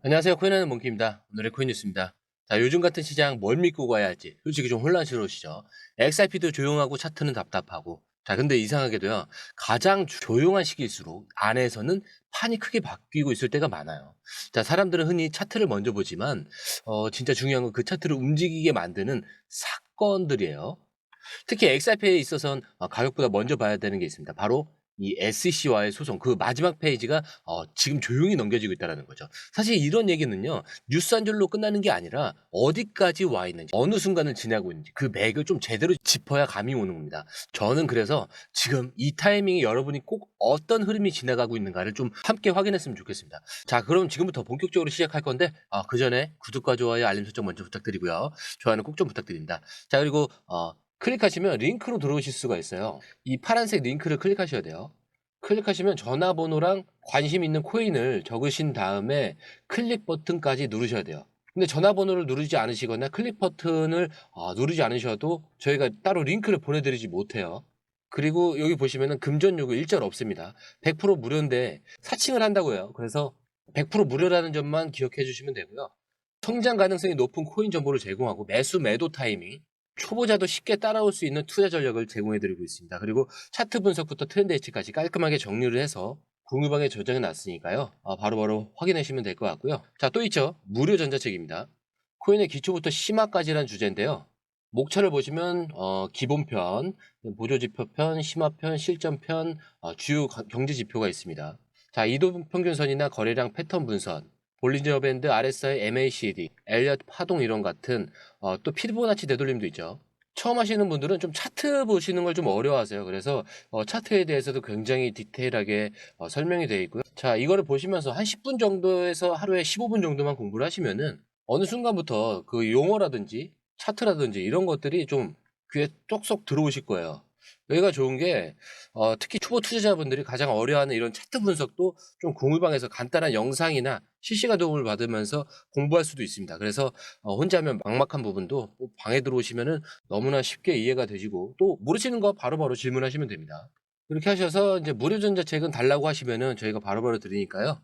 안녕하세요. 코인하는 몽키입니다. 오늘의 코인 뉴스입니다. 자, 요즘 같은 시장 뭘 믿고 가야 할지 솔직히 좀 혼란스러우시죠? XRP도 조용하고 차트는 답답하고. 자, 근데 이상하게도요. 가장 조용한 시기일수록 안에서는 판이 크게 바뀌고 있을 때가 많아요. 자, 사람들은 흔히 차트를 먼저 보지만 진짜 중요한 건 그 차트를 움직이게 만드는 사건들이에요. 특히 XRP에 있어서는 가격보다 먼저 봐야 되는 게 있습니다. 바로 이 SEC와의 소송, 그 마지막 페이지가 지금 조용히 넘겨지고 있다는 거죠. 사실 이런 얘기는요, 뉴스 한 줄로 끝나는 게 아니라 어디까지 와 있는지, 어느 순간을 지나고 있는지 그 맥을 좀 제대로 짚어야 감이 오는 겁니다. 저는 그래서 지금 이 타이밍에 여러분이 꼭 어떤 흐름이 지나가고 있는가를 좀 함께 확인했으면 좋겠습니다. 자, 그럼 지금부터 본격적으로 시작할 건데 그 전에 구독과 좋아요, 알림 설정 먼저 부탁드리고요. 좋아요는 꼭 좀 부탁드립니다. 자, 그리고 클릭하시면 링크로 들어오실 수가 있어요. 이 파란색 링크를 클릭하셔야 돼요. 클릭하시면 전화번호랑 관심 있는 코인을 적으신 다음에 클릭 버튼까지 누르셔야 돼요. 근데 전화번호를 누르지 않으시거나 클릭 버튼을 누르지 않으셔도 저희가 따로 링크를 보내드리지 못해요. 그리고 여기 보시면은 금전 요구 일절 없습니다. 100% 무료인데 사칭을 한다고 해요. 그래서 100% 무료라는 점만 기억해 주시면 되고요. 성장 가능성이 높은 코인 정보를 제공하고 매수 매도 타이밍, 초보자도 쉽게 따라올 수 있는 투자 전략을 제공해드리고 있습니다. 그리고 차트 분석부터 트렌드 예측까지 깔끔하게 정리를 해서 공유방에 저장해 놨으니까요. 바로바로 확인하시면 될 것 같고요. 자, 또 있죠. 무료 전자책입니다. 코인의 기초부터 심화까지란 주제인데요. 목차를 보시면 기본편, 보조지표편, 심화편, 실전편, 주요 경제 지표가 있습니다. 자, 이동평균선이나 거래량 패턴 분석, 볼린저 밴드, RSI, MACD, 엘리엇 파동 이론 같은 또 피보나치 되돌림도 있죠. 처음 하시는 분들은 좀 차트 보시는 걸 좀 어려워하세요. 그래서 차트에 대해서도 굉장히 디테일하게 설명이 되어 있고요. 자, 이거를 보시면서 한 10분 정도에서 하루에 15분 정도만 공부를 하시면은 어느 순간부터 그 용어라든지 차트라든지 이런 것들이 좀 귀에 쏙쏙 들어오실 거예요. 여기가 좋은 게 특히 초보 투자자분들이 가장 어려워하는 이런 차트 분석도 좀 공유방에서 간단한 영상이나 실시간 도움을 받으면서 공부할 수도 있습니다. 그래서 혼자 하면 막막한 부분도 꼭 방에 들어오시면은 너무나 쉽게 이해가 되시고 또 모르시는 거 바로바로 질문하시면 됩니다. 그렇게 하셔서 이제 무료 전자책은 달라고 하시면은 저희가 바로바로 드리니까요.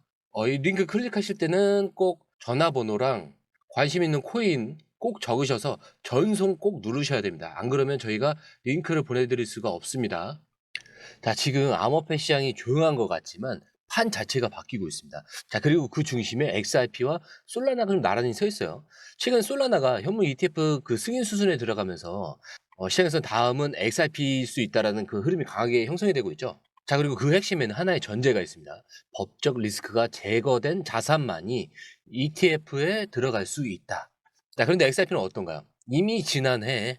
이 링크 클릭하실 때는 꼭 전화번호랑 관심 있는 코인 꼭 적으셔서 전송 꼭 누르셔야 됩니다. 안 그러면 저희가 링크를 보내드릴 수가 없습니다. 자, 지금 암호화 시장이 조용한 것 같지만 판 자체가 바뀌고 있습니다. 자, 그리고 그 중심에 XRP와 솔라나가 좀 나란히 서 있어요. 최근 솔라나가 현물 ETF 그 승인 수순에 들어가면서 시장에서 다음은 XRP일 수 있다라는 그 흐름이 강하게 형성이 되고 있죠. 자, 그리고 그 핵심에는 하나의 전제가 있습니다. 법적 리스크가 제거된 자산만이 ETF에 들어갈 수 있다. 자, 그런데 XRP는 어떤가요? 이미 지난해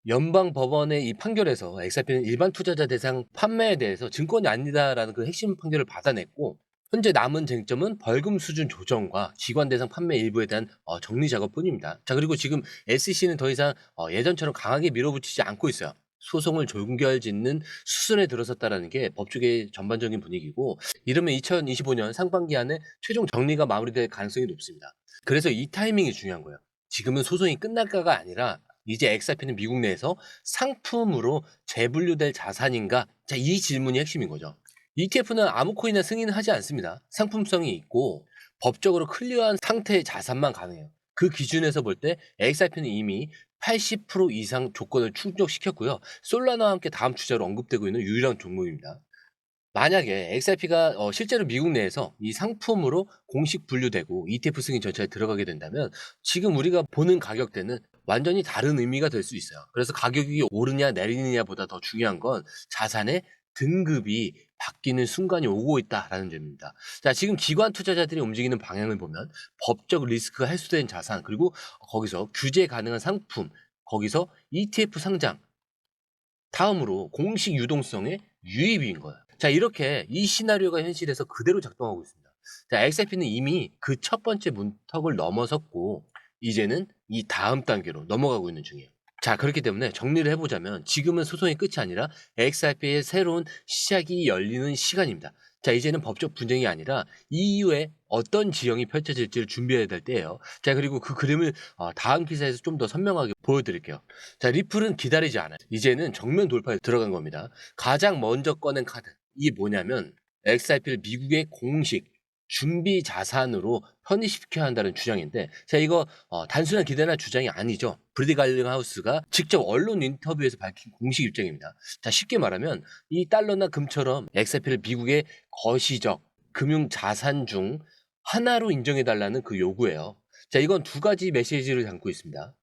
연방 법원의 이 판결에서 XRP는 일반 투자자 대상 판매에 대해서 증권이 아니다라는 그 핵심 판결을 받아냈고, 현재 남은 쟁점은 벌금 수준 조정과 기관 대상 판매 일부에 대한 정리 작업뿐입니다. 자, 그리고 지금 SEC는 더 이상 예전처럼 강하게 밀어붙이지 않고 있어요. 소송을 종결짓는 수순에 들어섰다라는 게 법조계의 전반적인 분위기고, 이러면 2025년 상반기 안에 최종 정리가 마무리될 가능성이 높습니다. 그래서 이 타이밍이 중요한 거예요. 지금은 소송이 끝날까가 아니라 이제 XRP는 미국 내에서 상품으로 재분류될 자산인가? 자, 이 질문이 핵심인 거죠. ETF는 아무 코인이나 승인을 하지 않습니다. 상품성이 있고 법적으로 클리어한 상태의 자산만 가능해요. 그 기준에서 볼 때 XRP는 이미 80% 이상 조건을 충족시켰고요. 솔라나와 함께 다음 주자로 언급되고 있는 유일한 종목입니다. 만약에 XRP가 실제로 미국 내에서 이 상품으로 공식 분류되고 ETF 승인 절차에 들어가게 된다면 지금 우리가 보는 가격대는 완전히 다른 의미가 될 수 있어요. 그래서 가격이 오르냐 내리느냐보다 더 중요한 건 자산의 등급이 바뀌는 순간이 오고 있다라는 점입니다. 자, 지금 기관 투자자들이 움직이는 방향을 보면 법적 리스크가 해소된 자산, 그리고 거기서 규제 가능한 상품, 거기서 ETF 상장, 다음으로 공식 유동성의 유입인 거예요. 자, 이렇게 이 시나리오가 현실에서 그대로 작동하고 있습니다. 자, XRP는 이미 그 첫 번째 문턱을 넘어섰고 이제는 이 다음 단계로 넘어가고 있는 중이에요. 자, 그렇기 때문에 정리를 해보자면 지금은 소송이 끝이 아니라 XRP의 새로운 시작이 열리는 시간입니다. 자, 이제는 법적 분쟁이 아니라 이후에 어떤 지형이 펼쳐질지를 준비해야 될 때예요. 자, 그리고 그 그림을 다음 기사에서 좀 더 선명하게 보여드릴게요. 자, 리플은 기다리지 않아요. 이제는 정면 돌파에 들어간 겁니다. 가장 먼저 꺼낸 카드. 이게 뭐냐면 XRP를 미국의 공식 준비 자산으로 편입시켜야 한다는 주장인데, 자 이거 단순한 기대나 주장이 아니죠. 브래디 갈링하우스가 직접 언론 인터뷰에서 밝힌 공식 입장입니다. 자 쉽게 말하면 이 달러나 금처럼 XRP를 미국의 거시적 금융 자산 중 하나로 인정해달라는 그 요구예요. 자 이건 두 가지 메시지를 담고 있습니다.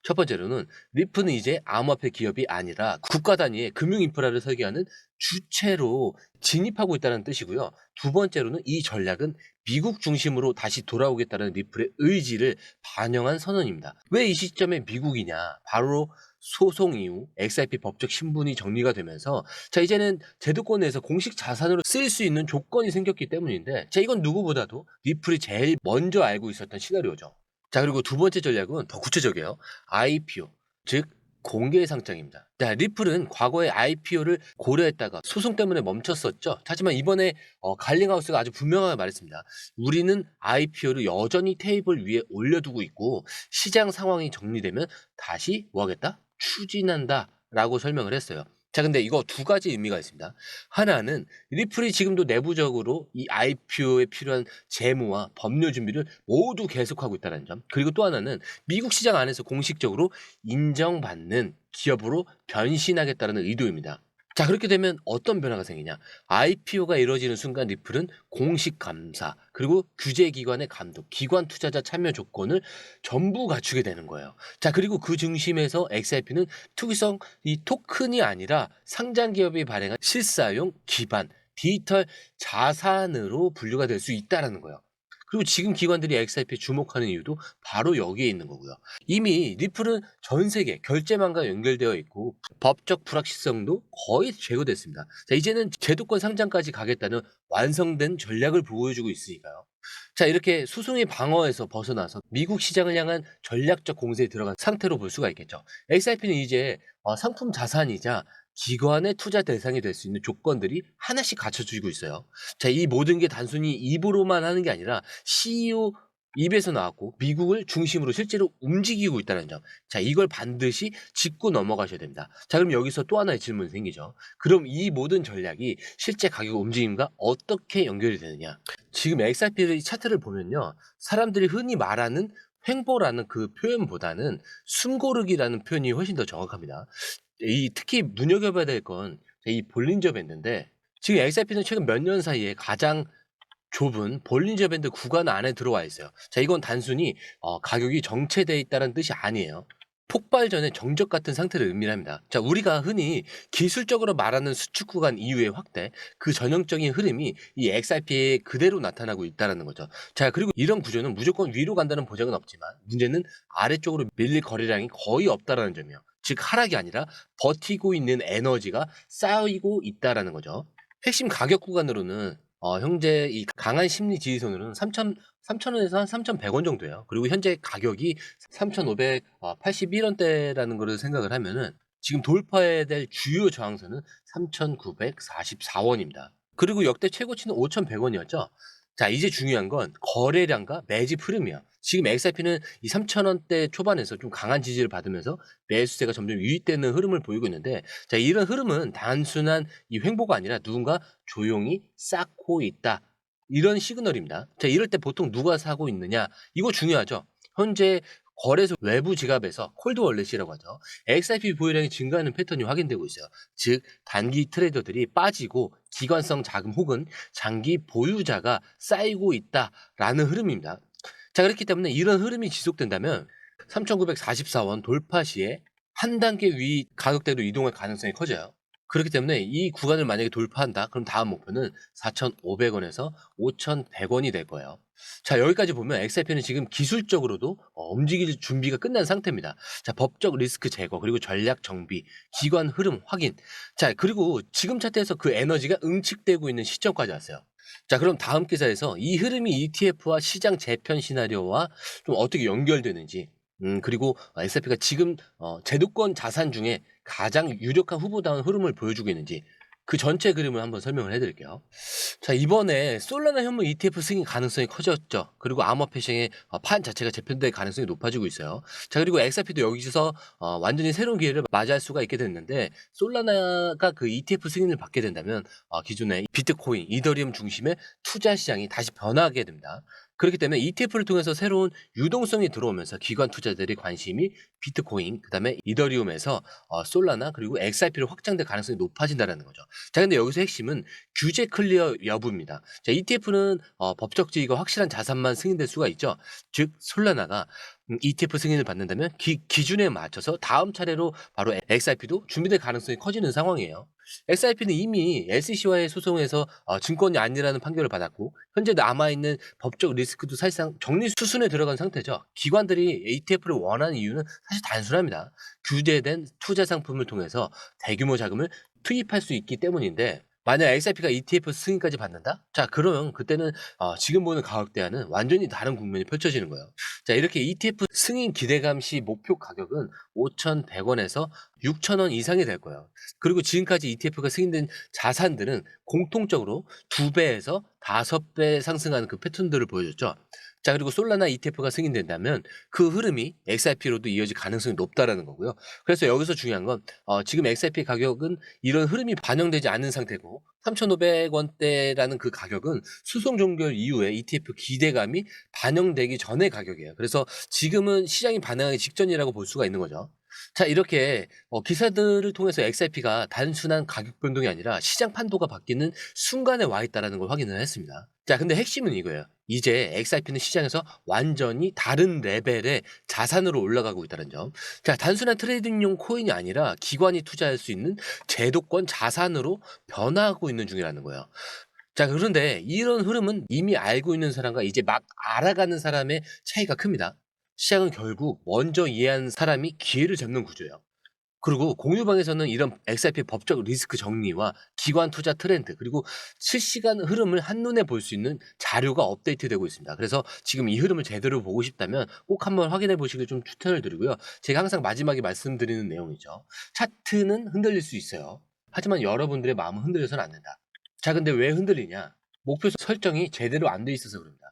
첫 번째로는 리프는 이제 암호화폐 기업이 아니라 국가 단위의 금융 인프라를 설계하는 주체로 진입하고 있다는 뜻이고요. 두 번째로는 이 전략은 미국 중심으로 다시 돌아오겠다는 리플의 의지를 반영한 선언입니다. 왜 이 시점에 미국이냐? 바로 소송 이후 XRP 법적 신분이 정리가 되면서 자 이제는 제도권에서 공식 자산으로 쓰일 수 있는 조건이 생겼기 때문인데, 자 이건 누구보다도 리플이 제일 먼저 알고 있었던 시나리오죠. 자 그리고 두 번째 전략은 더 구체적이에요. IPO, 즉 공개 상장입니다. 자, 리플은 과거에 IPO를 고려했다가 소송 때문에 멈췄었죠. 하지만 이번에 갈링하우스가 아주 분명하게 말했습니다. 우리는 IPO를 여전히 테이블 위에 올려두고 있고 시장 상황이 정리되면 다시 뭐 하겠다? 추진한다 라고 설명을 했어요. 자 근데 이거 두 가지 의미가 있습니다. 하나는 리플이 지금도 내부적으로 이 IPO에 필요한 재무와 법률 준비를 모두 계속하고 있다는 점, 그리고 또 하나는 미국 시장 안에서 공식적으로 인정받는 기업으로 변신하겠다는 의도입니다. 자 그렇게 되면 어떤 변화가 생기냐? IPO가 이루어지는 순간 리플은 공식 감사 그리고 규제기관의 감독, 기관 투자자 참여 조건을 전부 갖추게 되는 거예요. 자 그리고 그 중심에서 XRP는 투기성 이 토큰이 아니라 상장 기업이 발행한 실사용 기반 디지털 자산으로 분류가 될 수 있다라는 거예요. 그리고 지금 기관들이 XRP에 주목하는 이유도 바로 여기에 있는 거고요. 이미 리플은 전 세계 결제망과 연결되어 있고 법적 불확실성도 거의 제거됐습니다. 자, 이제는 제도권 상장까지 가겠다는 완성된 전략을 보여주고 있으니까요. 자, 이렇게 소송의 방어에서 벗어나서 미국 시장을 향한 전략적 공세에 들어간 상태로 볼 수가 있겠죠. XRP는 이제 상품 자산이자 기관의 투자 대상이 될 수 있는 조건들이 하나씩 갖춰지고 있어요. 자, 이 모든 게 단순히 입으로만 하는 게 아니라 CEO 입에서 나왔고 미국을 중심으로 실제로 움직이고 있다는 점. 자, 이걸 반드시 짚고 넘어가셔야 됩니다. 자, 그럼 여기서 또 하나의 질문이 생기죠. 그럼 이 모든 전략이 실제 가격 움직임과 어떻게 연결이 되느냐? 지금 XRP의 차트를 보면요. 사람들이 흔히 말하는 횡보라는 그 표현보다는 숨고르기라는 표현이 훨씬 더 정확합니다. 특히 눈여겨봐야 될 건 이 볼린저 밴드인데, 지금 XRP는 최근 몇 년 사이에 가장 좁은 볼린저 밴드 구간 안에 들어와 있어요. 자, 이건 단순히 가격이 정체되어 있다는 뜻이 아니에요. 폭발 전에 정적 같은 상태를 의미합니다. 자, 우리가 흔히 기술적으로 말하는 수축 구간 이후의 확대, 그 전형적인 흐름이 이 XRP에 그대로 나타나고 있다는 거죠. 자, 그리고 이런 구조는 무조건 위로 간다는 보장은 없지만 문제는 아래쪽으로 밀릴 거래량이 거의 없다는 점이에요. 즉 하락이 아니라 버티고 있는 에너지가 쌓이고 있다는 거죠. 핵심 가격 구간으로는 현재 이 강한 심리 지지선으로는 3,000원에서 한 3,100원 정도예요. 그리고 현재 가격이 3,581원대라는 거를 생각을 하면은 지금 돌파해야 될 주요 저항선은 3,944원입니다. 그리고 역대 최고치는 5,100원이었죠. 자, 이제 중요한 건 거래량과 매집 흐름이야. 지금 XRP는 이 3,000원대 초반에서 좀 강한 지지를 받으면서 매수세가 점점 유입되는 흐름을 보이고 있는데, 자, 이런 흐름은 단순한 이 횡보가 아니라 누군가 조용히 쌓고 있다. 이런 시그널입니다. 자, 이럴 때 보통 누가 사고 있느냐? 이거 중요하죠. 현재 거래소 외부 지갑에서 콜드 월렛이라고 하죠. XRP 보유량이 증가하는 패턴이 확인되고 있어요. 즉 단기 트레이더들이 빠지고 기관성 자금 혹은 장기 보유자가 쌓이고 있다라는 흐름입니다. 자, 그렇기 때문에 이런 흐름이 지속된다면 3,944원 돌파 시에 한 단계 위 가격대로 이동할 가능성이 커져요. 그렇기 때문에 이 구간을 만약에 돌파한다, 그럼 다음 목표는 4,500원에서 5,100원이 될 거예요. 자, 여기까지 보면 XRP는 지금 기술적으로도 움직일 준비가 끝난 상태입니다. 자, 법적 리스크 제거, 그리고 전략 정비, 기관 흐름 확인. 자, 그리고 지금 차트에서 그 에너지가 응축되고 있는 시점까지 왔어요. 자, 그럼 다음 기사에서 이 흐름이 ETF와 시장 재편 시나리오와 좀 어떻게 연결되는지, 그리고 XRP가 지금 제도권 자산 중에 가장 유력한 후보다운 흐름을 보여주고 있는지 그 전체 그림을 한번 설명을 해 드릴게요. 자, 이번에 솔라나 현물 ETF 승인 가능성이 커졌죠. 그리고 암호패싱의 판 자체가 재편될 가능성이 높아지고 있어요. 자, 그리고 XRP도 여기서 완전히 새로운 기회를 맞이할 수가 있게 됐는데, 솔라나가 그 ETF 승인을 받게 된다면 기존의 비트코인, 이더리움 중심의 투자 시장이 다시 변화하게 됩니다. 그렇기 때문에 ETF를 통해서 새로운 유동성이 들어오면서 기관 투자자들의 관심이 비트코인, 그다음에 이더리움에서 솔라나 그리고 XRP로 확장될 가능성이 높아진다는 거죠. 자, 근데 여기서 핵심은 규제 클리어 여부입니다. 자, ETF는 법적 지위가 확실한 자산만 승인될 수가 있죠. 즉 솔라나가 ETF 승인을 받는다면 기준에 맞춰서 다음 차례로 바로 XRP도 준비될 가능성이 커지는 상황이에요. XRP는 이미 SEC와의 소송에서 증권이 아니라는 판결을 받았고, 현재 남아있는 법적 리스크도 사실상 정리 수순에 들어간 상태죠. 기관들이 ETF를 원하는 이유는 사실 단순합니다. 규제된 투자 상품을 통해서 대규모 자금을 투입할 수 있기 때문인데, 만약 XRP가 ETF 승인까지 받는다? 자, 그러면 그때는 지금 보는 가격대와는 완전히 다른 국면이 펼쳐지는 거예요. 자, 이렇게 ETF 승인 기대감 시 목표 가격은 5,100원에서 6,000원 이상이 될 거예요. 그리고 지금까지 ETF가 승인된 자산들은 공통적으로 2배에서 5배 상승하는 그 패턴들을 보여줬죠. 자, 그리고 솔라나 ETF가 승인된다면 그 흐름이 XRP로도 이어질 가능성이 높다라는 거고요. 그래서 여기서 중요한 건 지금 XRP 가격은 이런 흐름이 반영되지 않은 상태고, 3,500원대라는 그 가격은 수송 종결 이후에 ETF 기대감이 반영되기 전의 가격이에요. 그래서 지금은 시장이 반응하기 직전이라고 볼 수가 있는 거죠. 자, 이렇게 기사들을 통해서 XRP가 단순한 가격 변동이 아니라 시장 판도가 바뀌는 순간에 와 있다는 걸 확인을 했습니다. 자, 근데 핵심은 이거예요. 이제 XRP는 시장에서 완전히 다른 레벨의 자산으로 올라가고 있다는 점. 자, 단순한 트레이딩용 코인이 아니라 기관이 투자할 수 있는 제도권 자산으로 변화하고 있는 중이라는 거예요. 자, 그런데 이런 흐름은 이미 알고 있는 사람과 이제 막 알아가는 사람의 차이가 큽니다. 시장은 결국 먼저 이해한 사람이 기회를 잡는 구조예요. 그리고 공유방에서는 이런 XRP 법적 리스크 정리와 기관 투자 트렌드, 그리고 실시간 흐름을 한눈에 볼 수 있는 자료가 업데이트되고 있습니다. 그래서 지금 이 흐름을 제대로 보고 싶다면 꼭 한번 확인해 보시길 좀 추천을 드리고요. 제가 항상 마지막에 말씀드리는 내용이죠. 차트는 흔들릴 수 있어요. 하지만 여러분들의 마음은 흔들려서는 안 된다. 자, 근데 왜 흔들리냐? 목표 설정이 제대로 안 돼 있어서 그럽니다.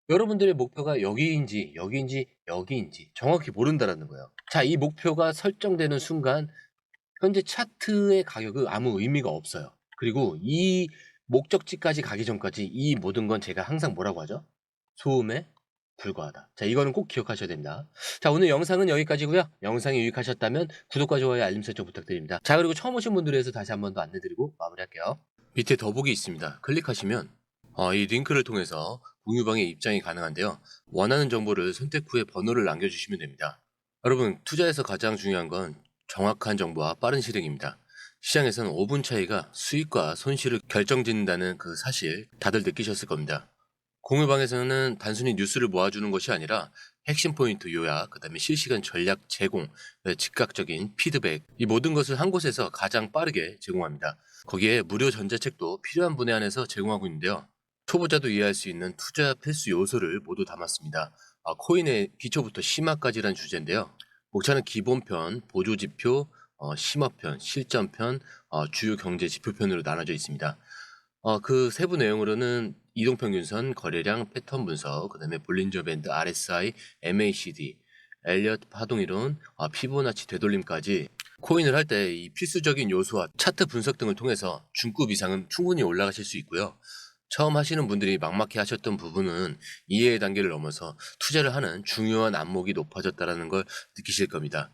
여러분들의 목표가 여기인지 여기인지 여기인지 정확히 모른다라는 거예요. 자, 이 목표가 설정되는 순간 현재 차트의 가격은 아무 의미가 없어요. 그리고 이 목적지까지 가기 전까지 이 모든 건 제가 항상 뭐라고 하죠? 소음에 불과하다. 자, 이거는 꼭 기억하셔야 됩니다. 자, 오늘 영상은 여기까지고요. 영상이 유익하셨다면 구독과 좋아요, 알림 설정 부탁드립니다. 자, 그리고 처음 오신 분들에 대해서 다시 한 번 더 안내드리고 마무리할게요. 밑에 더보기 있습니다. 클릭하시면 이 링크를 통해서 공유방에 입장이 가능한데요. 원하는 정보를 선택 후에 번호를 남겨주시면 됩니다. 여러분, 투자에서 가장 중요한 건 정확한 정보와 빠른 실행입니다. 시장에서는 5분 차이가 수익과 손실을 결정짓는다는 그 사실 다들 느끼셨을 겁니다. 공유방에서는 단순히 뉴스를 모아주는 것이 아니라 핵심 포인트 요약, 그 다음에 실시간 전략 제공, 즉각적인 피드백, 이 모든 것을 한 곳에서 가장 빠르게 제공합니다. 거기에 무료 전자책도 필요한 분에 한해서 제공하고 있는데요. 초보자도 이해할 수 있는 투자 필수 요소를 모두 담았습니다. 코인의 기초부터 심화까지란 주제인데요. 목차는 기본편, 보조지표, 심화편, 실전편, 주요 경제 지표편으로 나눠져 있습니다. 그 세부 내용으로는 이동평균선, 거래량, 패턴 분석, 그 다음에 볼린저 밴드, RSI, MACD, 엘리어트 파동이론, 피보나치 되돌림까지 코인을 할 때 이 필수적인 요소와 차트 분석 등을 통해서 중급 이상은 충분히 올라가실 수 있고요. 처음 하시는 분들이 막막해 하셨던 부분은 이해의 단계를 넘어서 투자를 하는 중요한 안목이 높아졌다는 걸 느끼실 겁니다.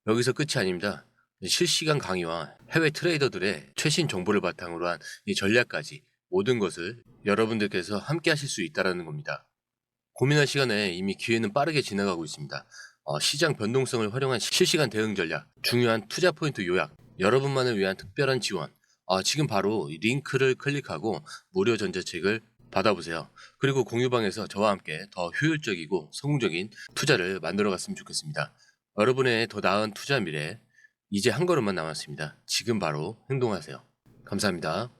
여기서 끝이 아닙니다. 실시간 강의와 해외 트레이더들의 최신 정보를 바탕으로 한 이 전략까지 모든 것을 여러분들께서 함께 하실 수 있다는 겁니다. 고민할 시간에 이미 기회는 빠르게 지나가고 있습니다. 시장 변동성을 활용한 실시간 대응 전략, 중요한 투자 포인트 요약, 여러분만을 위한 특별한 지원, 지금 바로 이 링크를 클릭하고 무료 전자책을 받아보세요. 그리고 공유방에서 저와 함께 더 효율적이고 성공적인 투자를 만들어 갔으면 좋겠습니다. 여러분의 더 나은 투자 미래, 이제 한 걸음만 남았습니다. 지금 바로 행동하세요. 감사합니다.